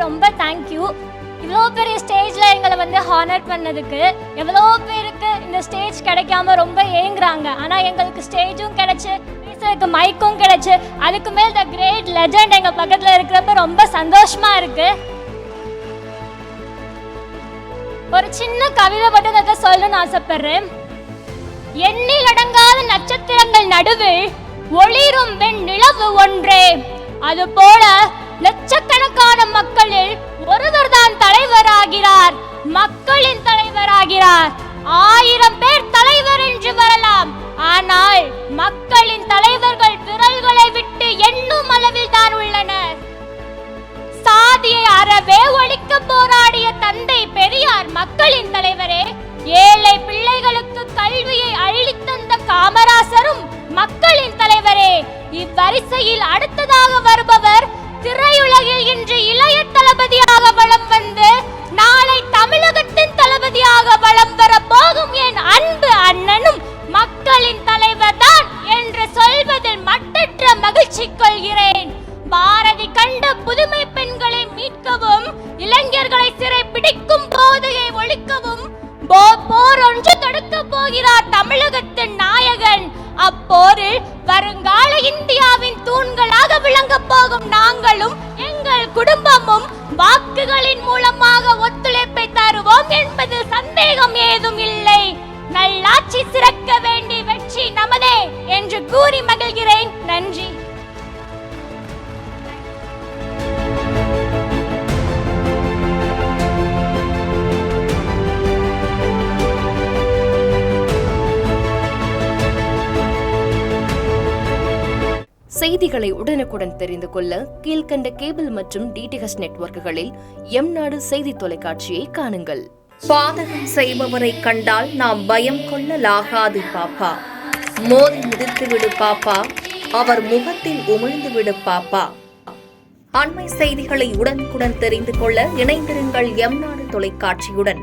ரொம்ப தேங்க்யூ. இவ்வளோ பெரிய ஸ்டேஜில் எங்களை வந்து ஹானர் பண்ணதுக்கு. எவ்வளோ பேருக்கு இந்த ஸ்டேஜ் கிடைக்காம ரொம்ப ஏங்குறாங்க. ஆனால் எங்களுக்கு ஸ்டேஜும் கிடைச்சி, பேசுறதுக்கு மைக்கும் கிடைச்சி, அதுக்கு மேல் த கிரேட் லெஜண்ட் எங்கள் பக்கத்தில் இருக்கிறப்ப ரொம்ப சந்தோஷமாக இருக்குது. ஒரு சின்ன கவிதை மட்டும் அதை சொல்லணும்னு ஆசைப்படுறேன். எண்ணில் அடங்காத நட்சத்திரங்கள் நடுவில் ஒளிரும் வெண் நிலவு ஒன்றே, அதுபோல லட்சக்கணக்கான மக்களில் ஒருவர் தான் தலைவராகிறார், மக்களின் தலைவராகிறார். 1000 பேர் தலைவர் என்று வரலாம், ஆனால் மக்களின் தலைவர்கள் விரல்களை விட்டு எண்ணும் அளவில் தான் உள்ளனர். சாதியை அறவே ஒழிக்க போராடிய தந்தை பெரியார் மக்களின் தலைவரே. ஏழை பிள்ளைகளுக்கு கல்வியை அள்ளித்தந்த காமராசரும் மக்களின் தலைவரே. இவ்வரிசையில் அடுத்ததாக வருபவர் திரையுலகில் இன்று இளைய தளபதியாக வலம் வந்து நாளை தமிழகத்தின் தளபதியாக வலம் வர போகும் என் அன்பு அண்ணனும் மக்களின் தலைவர் தான் என்று சொல்வதில் மட்டற்ற மகிழ்ச்சி கொள்கிறேன். பாரதி கண்ட புதுமை பெண்களை மீட்கவும், இளைஞர்களை சிறை பிடிக்கும் போதையை ஒழிக்கவும் போர் ஒன்று தொடுக்க போகிறார் தமிழகத்தின் நாயகன். அப்போரில் வருங்கால இந்தியாவின் தூண்களாக விளங்க போகும் நாங்களும் எங்கள் குடும்பமும் வாக்குகளின் மூலமாக ஒத்துழைப்பை தருவோம் என்பதில் சந்தேகம் ஏதும் இல்லை. நல்லாட்சி சிறக்க வேண்டி வெற்றி நமதே என்று கூறி மகிழ்கிறேன். நன்றி. செய்திகளை உடனுக்குடன் தெரிந்து கொள்ள கீழ்கண்ட கேபிள் மற்றும் டிடிஹெச் நெட்வொர்க்குகளில் எம்நாடு செய்தி தொலைக்காட்சியை காணுங்கள். பாதகம் செய்பவரை கண்டால் நாம் பயம் கொள்ளலாகாது பாப்பா. மோதி மிதித்து விடு பாப்பா, அவர் முகத்தில் உமிழ்ந்து விடு பாப்பா. அண்மை செய்திகளை உடனுக்குடன் தெரிந்து கொள்ள இணைந்திருங்கள் எம்நாடு தொலைக்காட்சியுடன்.